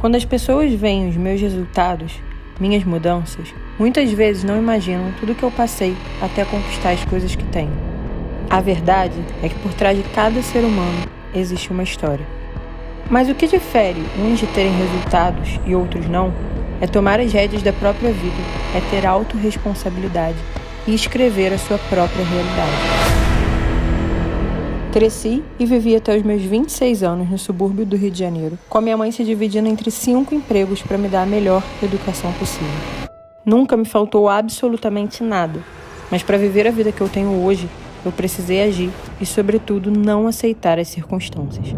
Quando as pessoas veem os meus resultados, minhas mudanças, muitas vezes não imaginam tudo que eu passei até conquistar as coisas que tenho. A verdade é que por trás de cada ser humano existe uma história. Mas o que difere uns de terem resultados e outros não, é tomar as rédeas da própria vida, é ter autorresponsabilidade e escrever a sua própria realidade. Cresci e vivi até os meus 26 anos no subúrbio do Rio de Janeiro, com a minha mãe se dividindo entre 5 empregos para me dar a melhor educação possível. Nunca me faltou absolutamente nada, mas para viver a vida que eu tenho hoje, eu precisei agir e, sobretudo, não aceitar as circunstâncias.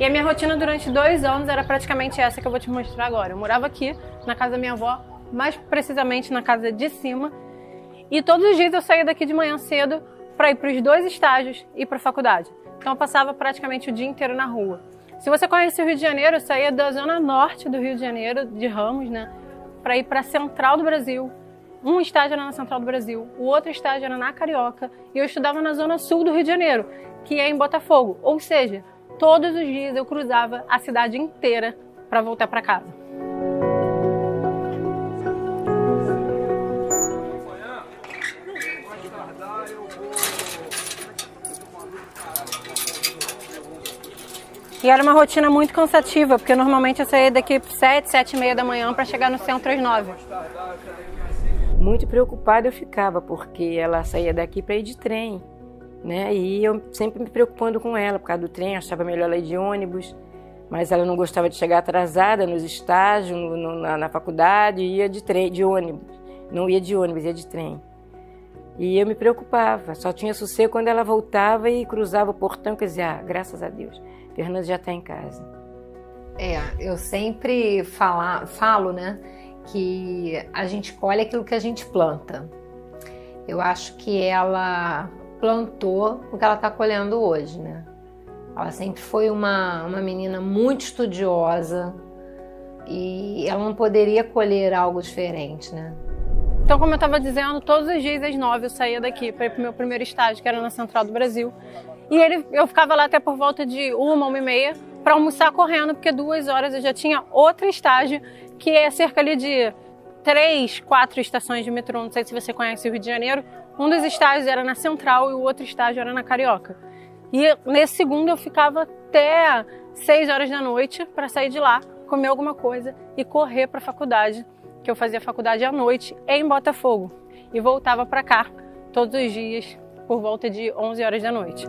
E a minha rotina durante 2 anos era praticamente essa que eu vou te mostrar agora. Eu morava aqui, na casa da minha avó, mais precisamente na casa de cima. E todos os dias eu saía daqui de manhã cedo para ir para os 2 estágios e para a faculdade. Então eu passava praticamente o dia inteiro na rua. Se você conhece o Rio de Janeiro, eu saía da zona norte do Rio de Janeiro, de Ramos, né, para ir para a Central do Brasil. Um estágio era na Central do Brasil, o outro estágio era na Carioca. E eu estudava na zona sul do Rio de Janeiro, que é em Botafogo. Ou seja, todos os dias eu cruzava a cidade inteira para voltar para casa. E era uma rotina muito cansativa, porque normalmente eu saía daqui 7, 7h30 da manhã para chegar no centro às 9. Muito preocupada eu ficava, porque ela saía daqui para ir de trem, né? E eu sempre me preocupando com ela por causa do trem, achava melhor ela ir de ônibus, mas ela não gostava de chegar atrasada nos estágios, na faculdade, ia de trem, de ônibus. Não ia de ônibus, ia de trem. E eu me preocupava, só tinha sossego quando ela voltava e cruzava o portão, quer dizer, graças a Deus, Fernanda já está em casa. Eu sempre falo, né, que a gente colhe aquilo que a gente planta. Eu acho que ela plantou o que ela está colhendo hoje, né? Ela sempre foi uma menina muito estudiosa e ela não poderia colher algo diferente, né? Então, como eu estava dizendo, todos os dias às 9 eu saía daqui para ir para o meu primeiro estágio, que era na Central do Brasil. E eu ficava lá até por volta de 1h30 para almoçar correndo, porque 2 horas eu já tinha outro estágio, que é cerca ali de 3, 4 estações de metrô. Não sei se você conhece o Rio de Janeiro. Um dos estágios era na Central e o outro estágio era na Carioca. E nesse segundo eu ficava até 6 horas da noite para sair de lá, comer alguma coisa e correr para a faculdade, que eu fazia faculdade à noite em Botafogo. E voltava para cá todos os dias por volta de 11 horas da noite.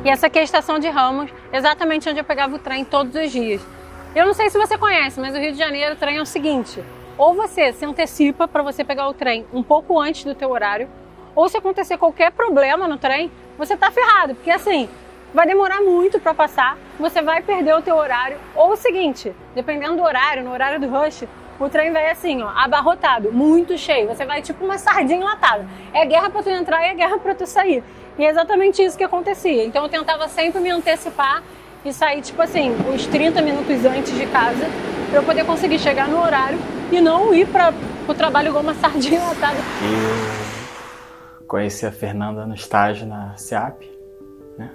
E essa aqui é a estação de Ramos, exatamente onde eu pegava o trem todos os dias. Eu não sei se você conhece, mas o Rio de Janeiro, o trem é o seguinte: ou você se antecipa para você pegar o trem um pouco antes do teu horário, ou se acontecer qualquer problema no trem, você tá ferrado, porque assim, vai demorar muito para passar, você vai perder o teu horário, ou o seguinte, dependendo do horário, no horário do rush, o trem vai assim, ó, abarrotado, muito cheio, você vai tipo uma sardinha enlatada. É guerra para tu entrar e é guerra para tu sair. E é exatamente isso que acontecia. Então eu tentava sempre me antecipar e sair, tipo assim, uns 30 minutos antes de casa, para eu poder conseguir chegar no horário e não ir para o trabalho igual uma sardinha enlatada. Eu conheci a Fernanda no estágio na SEAP, né?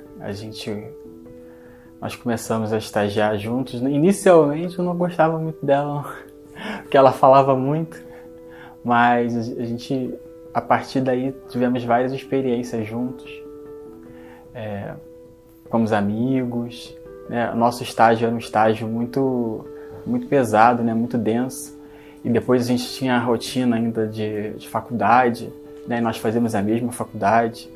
Nós começamos a estagiar juntos. Inicialmente eu não gostava muito dela, porque ela falava muito, mas a partir daí tivemos várias experiências juntos, fomos amigos, né? Nosso estágio era um estágio muito pesado, né? Muito denso, e depois a gente tinha a rotina ainda de faculdade, né? Nós fazíamos a mesma faculdade,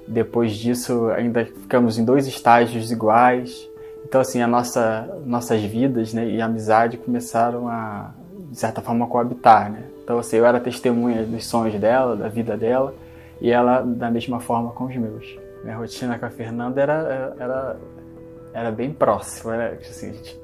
depois disso ainda ficamos em 2 estágios iguais, então assim, nossas vidas, né? E a amizade começaram a de certa forma, coabitar, né? Então, assim, eu era testemunha dos sonhos dela, da vida dela, e ela da mesma forma com os meus. Minha rotina com a Fernanda era bem próxima, né? Assim, a gente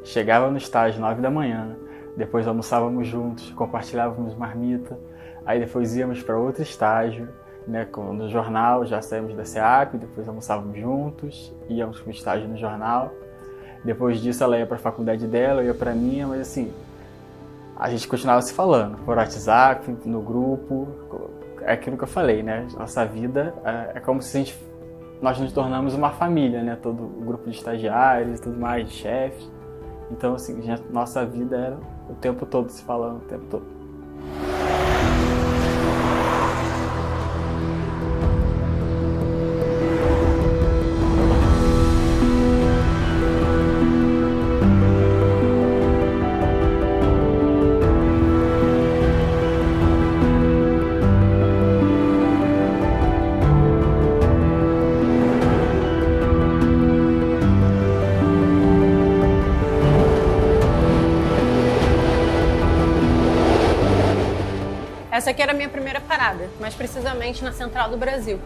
chegava no estágio 9 da manhã, depois almoçávamos juntos, compartilhávamos marmita, aí depois íamos para outro estágio, né? No jornal, já saímos da SEAP, depois almoçávamos juntos, íamos para o estágio no jornal. Depois disso ela ia para a faculdade dela, eu ia para a minha, mas assim, a gente continuava se falando por WhatsApp, no grupo. É aquilo que eu falei, né? Nossa vida é como se nós nos tornamos uma família, né? Todo o grupo de estagiários e tudo mais, de chefes. Então, assim, nossa vida era o tempo todo se falando, o tempo todo. Essa aqui era a minha primeira parada, mais precisamente na Central do Brasil.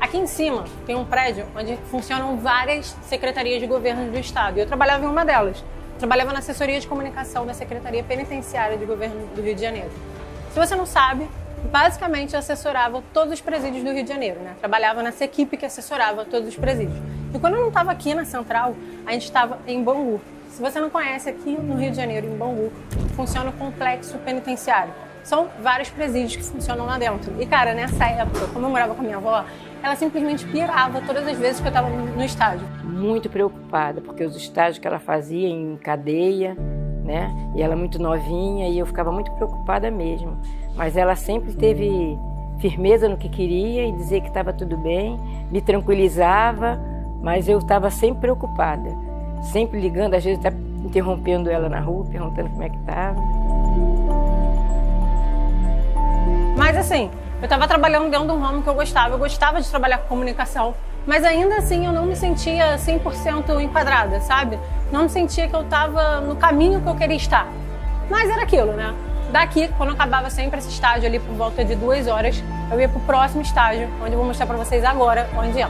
Aqui em cima tem um prédio onde funcionam várias secretarias de governo do estado, e eu trabalhava em uma delas. Trabalhava na assessoria de comunicação da Secretaria Penitenciária de Governo do Rio de Janeiro. Se você não sabe, basicamente eu assessorava todos os presídios do Rio de Janeiro, né? Trabalhava nessa equipe que assessorava todos os presídios. E quando eu não estava aqui na Central, a gente estava em Bangu. Se você não conhece, aqui no Rio de Janeiro, em Bangu, funciona o complexo penitenciário. São vários presídios que funcionam lá dentro. E, cara, nessa época, como eu morava com a minha avó, ela simplesmente pirava todas as vezes que eu estava no estágio. Muito preocupada, porque os estágios que ela fazia em cadeia, né? E ela muito novinha, e eu ficava muito preocupada mesmo. Mas ela sempre teve firmeza no que queria e dizia que estava tudo bem, me tranquilizava, mas eu estava sempre preocupada. Sempre ligando, às vezes até interrompendo ela na rua, perguntando como é que estava. Mas assim, eu estava trabalhando dentro de um ramo que eu gostava de trabalhar com comunicação, mas ainda assim eu não me sentia 100% enquadrada, sabe? Não me sentia que eu estava no caminho que eu queria estar. Mas era aquilo, né? Daqui, quando acabava sempre esse estágio ali por volta de 2 horas, eu ia pro próximo estágio, onde eu vou mostrar para vocês agora onde é.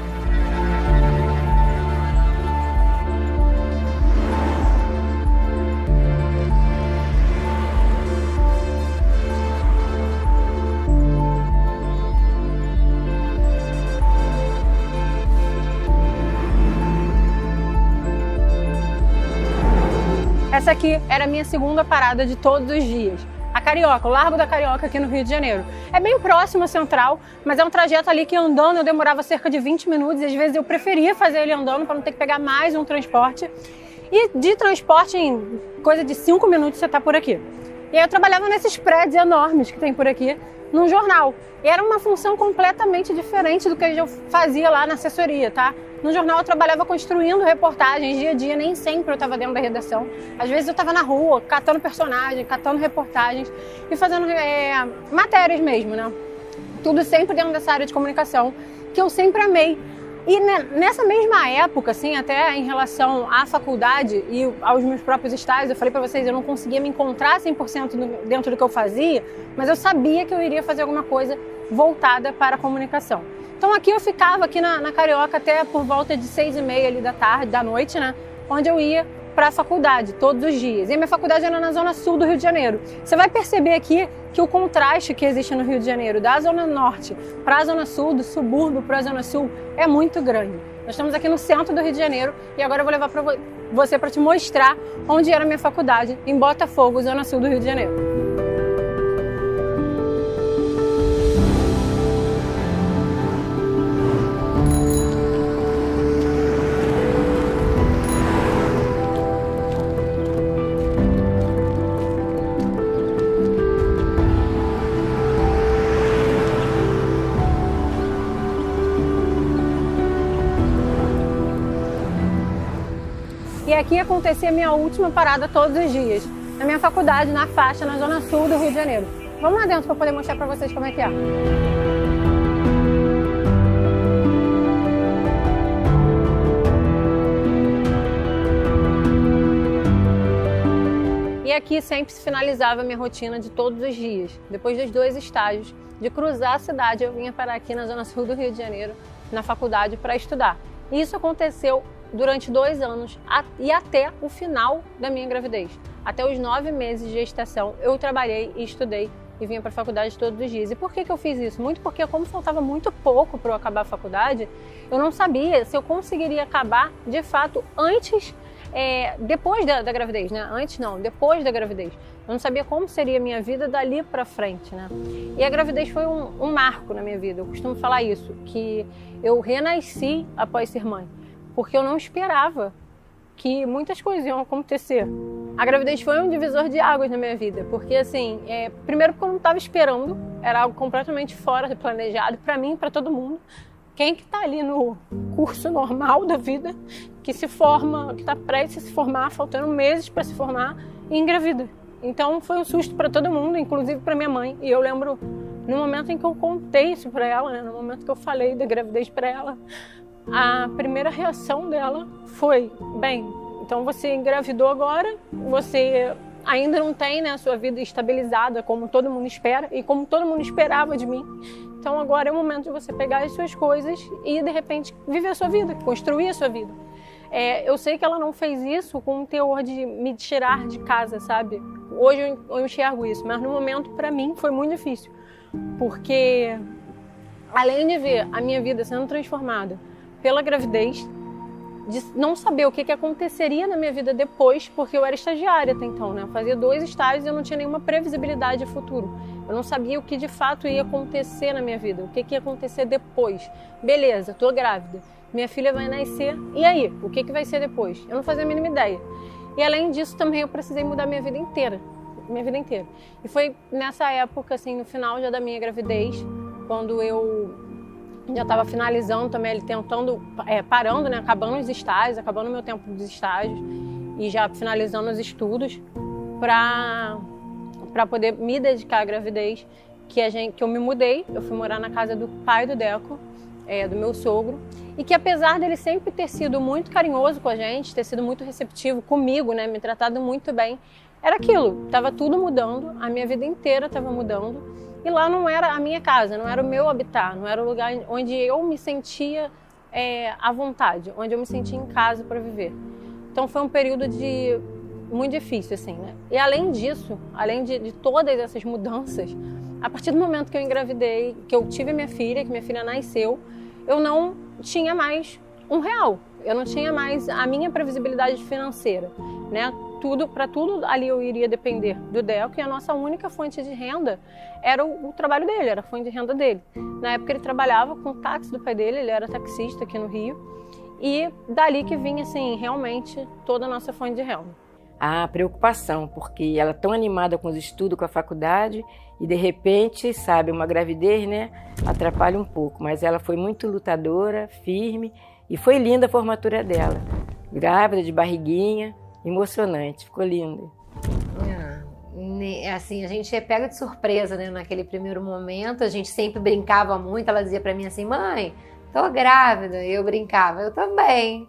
Essa aqui era a minha segunda parada de todos os dias. A Carioca, o Largo da Carioca aqui no Rio de Janeiro. É bem próximo à Central, mas é um trajeto ali que andando eu demorava cerca de 20 minutos e às vezes eu preferia fazer ele andando para não ter que pegar mais um transporte. E de transporte, em coisa de 5 minutos você está por aqui. E aí eu trabalhava nesses prédios enormes que tem por aqui, num jornal. E era uma função completamente diferente do que eu fazia lá na assessoria, tá? No jornal eu trabalhava construindo reportagens dia a dia, nem sempre eu estava dentro da redação. Às vezes eu estava na rua, catando personagens, catando reportagens e fazendo matérias mesmo, né? Tudo sempre dentro dessa área de comunicação, que eu sempre amei. E nessa mesma época, assim, até em relação à faculdade e aos meus próprios estágios, eu falei para vocês, eu não conseguia me encontrar 100% dentro do que eu fazia, mas eu sabia que eu iria fazer alguma coisa voltada para a comunicação. Então aqui eu ficava aqui na Carioca até por volta de 6h30 ali da noite, né? Onde eu ia para a faculdade todos os dias. E a minha faculdade era na zona sul do Rio de Janeiro. Você vai perceber aqui que o contraste que existe no Rio de Janeiro, da zona norte para a zona sul, do subúrbio para a zona sul, é muito grande. Nós estamos aqui no centro do Rio de Janeiro e agora eu vou levar para você para te mostrar onde era a minha faculdade, em Botafogo, zona sul do Rio de Janeiro. E aqui acontecia a minha última parada todos os dias, na minha faculdade, na faixa, na zona sul do Rio de Janeiro. Vamos lá dentro para poder mostrar para vocês como é que é. E aqui sempre se finalizava a minha rotina de todos os dias. Depois dos 2 estágios, de cruzar a cidade, eu vinha parar aqui na Zona Sul do Rio de Janeiro, na faculdade, para estudar. E isso aconteceu durante 2 anos e até o final da minha gravidez. Até os 9 meses de gestação, eu trabalhei e estudei e vinha para a faculdade todos os dias. E por que eu fiz isso? Muito porque, como faltava muito pouco para eu acabar a faculdade, eu não sabia se eu conseguiria acabar, de fato, depois da gravidez, né? Antes não, depois da gravidez. Eu não sabia como seria a minha vida dali para frente, né? E a gravidez foi um marco na minha vida. Eu costumo falar isso, que eu renasci após ser mãe, porque eu não esperava que muitas coisas iam acontecer. A gravidez foi um divisor de águas na minha vida, porque assim, primeiro porque eu não estava esperando, era algo completamente fora do planejado, para mim e para todo mundo. Quem que está ali no curso normal da vida, que se forma, que está prestes a se formar, faltando meses para se formar, e engravida. Então foi um susto para todo mundo, inclusive para minha mãe. E eu lembro, no momento em que eu contei isso para ela, né, no momento que eu falei da gravidez para ela, a primeira reação dela foi: bem, então você engravidou agora, você ainda não tem, né, a sua vida estabilizada como todo mundo espera e como todo mundo esperava de mim. Então agora é o momento de você pegar as suas coisas e de repente viver a sua vida, construir a sua vida. Eu sei que ela não fez isso com o teor de me tirar de casa, sabe? Hoje eu enxergo isso, mas no momento para mim foi muito difícil. Porque além de ver a minha vida sendo transformada pela gravidez, de não saber o que aconteceria na minha vida depois, porque eu era estagiária até então, né? Eu fazia 2 estágios e eu não tinha nenhuma previsibilidade de futuro. Eu não sabia o que de fato ia acontecer na minha vida, o que ia acontecer depois. Beleza, tô grávida, minha filha vai nascer, e aí? O que vai ser depois? Eu não fazia a mínima ideia. E além disso também eu precisei mudar minha vida inteira. E foi nessa época, assim, no final já da minha gravidez, quando eu já estava finalizando também, parando, né, acabando os estágios, acabando o meu tempo dos estágios e já finalizando os estudos para poder me dedicar à gravidez, que eu me mudei, eu fui morar na casa do pai do Deco, do meu sogro, e que apesar dele sempre ter sido muito carinhoso com a gente, ter sido muito receptivo comigo, né, me tratado muito bem, era aquilo, estava tudo mudando, a minha vida inteira estava mudando. E lá não era a minha casa, não era o meu habitat, não era o lugar onde eu me sentia à vontade, onde eu me sentia em casa para viver. Então foi um período muito difícil, assim, né? E além disso, além de todas essas mudanças, a partir do momento que eu engravidei, que eu tive minha filha, que minha filha nasceu, eu não tinha mais R$1. Eu não tinha mais a minha previsibilidade financeira, né? Para tudo ali eu iria depender do Deco, e a nossa única fonte de renda era o trabalho dele, era a fonte de renda dele. Na época ele trabalhava com o táxi do pai dele, ele era taxista aqui no Rio, e dali que vinha, assim, realmente toda a nossa fonte de renda. A preocupação, porque ela tão animada com os estudos, com a faculdade, e de repente, sabe, uma gravidez, né, atrapalha um pouco, mas ela foi muito lutadora, firme, e foi linda a formatura dela, grávida, de barriguinha, emocionante, ficou linda. Assim, a gente é pega de surpresa, né? Naquele primeiro momento, a gente sempre brincava muito, ela dizia pra mim assim: mãe, tô grávida. E eu brincava: eu também.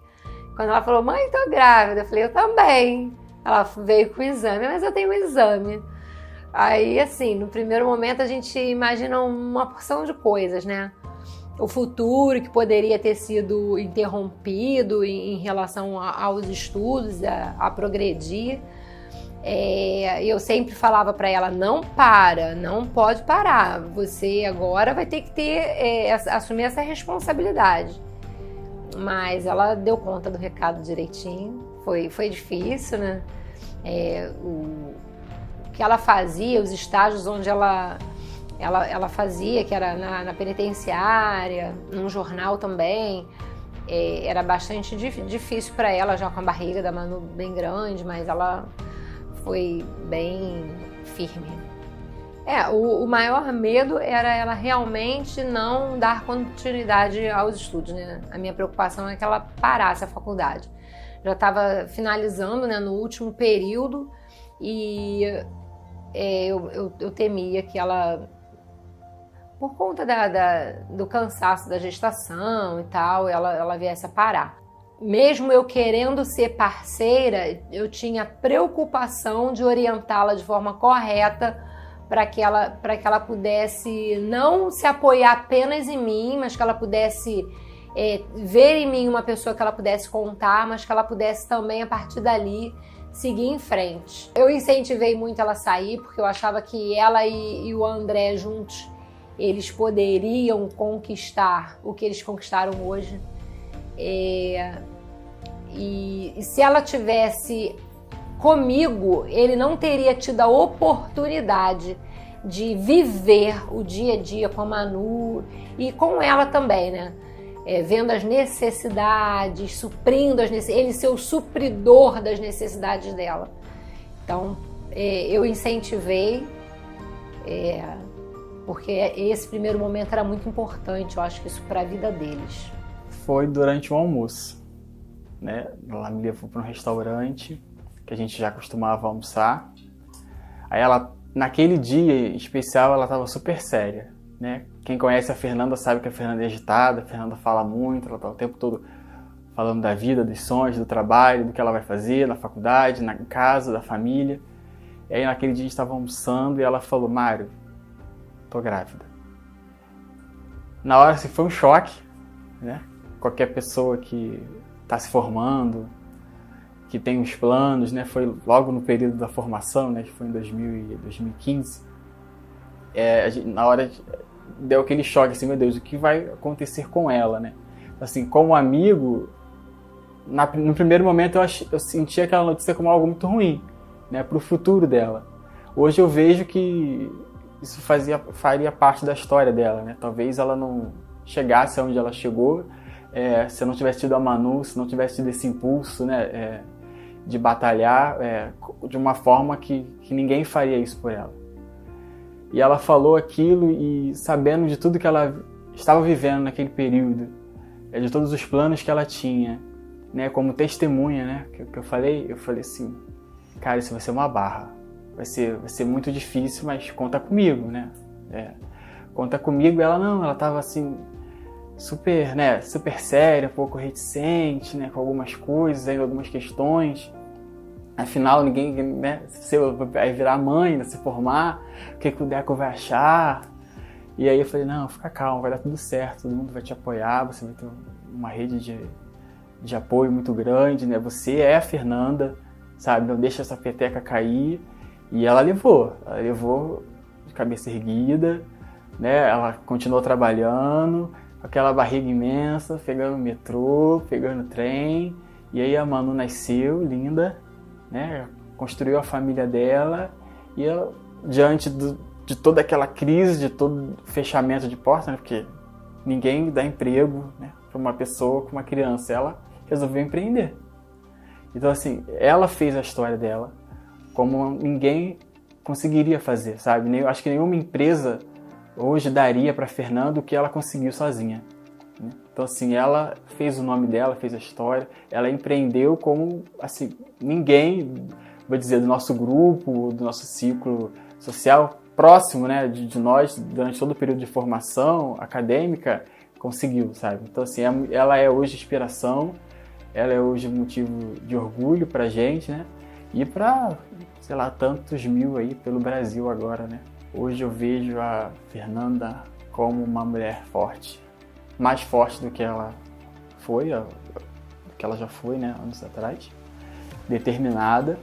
Quando ela falou: mãe, tô grávida, eu falei: eu também. Ela veio com o exame: mas eu tenho um exame. Aí, assim, no primeiro momento a gente imagina uma porção de coisas, né? O futuro que poderia ter sido interrompido em relação aos estudos, a progredir. Eu sempre falava para ela: não pode parar, você agora vai ter que assumir essa responsabilidade. Mas ela deu conta do recado direitinho, foi difícil, né? O que ela fazia, os estágios onde ela fazia, que era na penitenciária, num jornal também, era bastante difícil para ela, já com a barriga da Manu bem grande, mas ela foi bem firme. O maior medo era ela realmente não dar continuidade aos estudos, né? A minha preocupação é que ela parasse a faculdade. Já estava finalizando, né, no último período, e eu temia que ela, por conta do cansaço da gestação e tal, ela viesse a parar. mesmo eu querendo ser parceira, eu tinha preocupação de orientá-la de forma correta para que ela pudesse não se apoiar apenas em mim, mas que ela pudesse ver em mim uma pessoa que ela pudesse contar, mas que ela pudesse também, a partir dali, seguir em frente. Eu incentivei muito ela a sair, porque eu achava que ela e o André juntos, eles poderiam conquistar o que eles conquistaram hoje. E se ela tivesse comigo, ele não teria tido a oportunidade de viver o dia a dia com a Manu e com ela também, né? Vendo as necessidades, suprindo as necessidades, ele ser o supridor das necessidades dela. Então, eu incentivei, porque esse primeiro momento era muito importante, eu acho que isso para a vida deles. Foi durante o almoço, né? Ela me levou para um restaurante que a gente já costumava almoçar. Aí ela, naquele dia especial, ela estava super séria, né? Quem conhece a Fernanda sabe que a Fernanda é agitada, a Fernanda fala muito, ela está o tempo todo falando da vida, dos sonhos, do trabalho, do que ela vai fazer na faculdade, na casa, da família. E aí naquele dia a gente estava almoçando e ela falou: Mário, tô grávida. Na hora assim, foi um choque, né? Qualquer pessoa que está se formando, que tem os planos, né? Foi logo no período da formação, né? Que foi em 2015. Na hora deu aquele choque, assim, meu Deus, o que vai acontecer com ela, né? Assim, como amigo, no primeiro momento eu senti aquela notícia como algo muito ruim, né? Para o futuro dela. Hoje eu vejo que isso faria parte da história dela, né? Talvez ela não chegasse aonde ela chegou, se eu não tivesse tido a Manu, se não tivesse tido esse impulso, né? De batalhar de uma forma que ninguém faria isso por ela. E ela falou aquilo e sabendo de tudo que ela estava vivendo naquele período, de todos os planos que ela tinha, né, como testemunha, né, que eu falei assim, cara, isso vai ser uma barra, vai ser muito difícil, mas conta comigo, né, conta comigo. Ela estava assim, super séria, um pouco reticente, né, com algumas coisas, ainda algumas questões. Afinal, ninguém, né, se eu vai virar mãe, se formar, o que o Deco vai achar? E aí eu falei, não, fica calmo, vai dar tudo certo, todo mundo vai te apoiar, você vai ter uma rede de apoio muito grande, né? Você é a Fernanda, sabe? Não deixa essa peteca cair. E ela levou de cabeça erguida, né? Ela continuou trabalhando, com aquela barriga imensa, pegando metrô, pegando trem. E aí a Manu nasceu, linda, né? Construiu a família dela e ela, diante de toda aquela crise, de todo fechamento de porta, né? Porque ninguém dá emprego, né, para uma pessoa com uma criança, ela resolveu empreender. Então assim, ela fez a história dela como ninguém conseguiria fazer, sabe? Acho que nenhuma empresa hoje daria para Fernanda o que ela conseguiu sozinha. Então assim, ela fez o nome dela, fez a história, ela empreendeu como assim, ninguém, vou dizer, do nosso grupo, do nosso ciclo social próximo, né, de nós, durante todo o período de formação acadêmica, conseguiu, sabe? Então assim, ela é hoje inspiração, ela é hoje motivo de orgulho pra gente, né? E pra, sei lá, tantos mil aí pelo Brasil agora, né? Hoje eu vejo a Fernanda como uma mulher forte, mais forte do que ela foi, do que ela já foi, né, anos atrás, determinada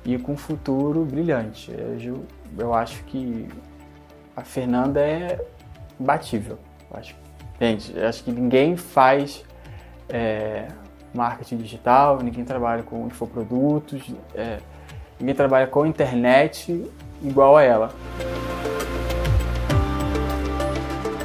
e com um futuro brilhante. Eu acho que a Fernanda é imbatível. Gente, acho que ninguém faz marketing digital, ninguém trabalha com infoprodutos, ninguém trabalha com internet igual a ela.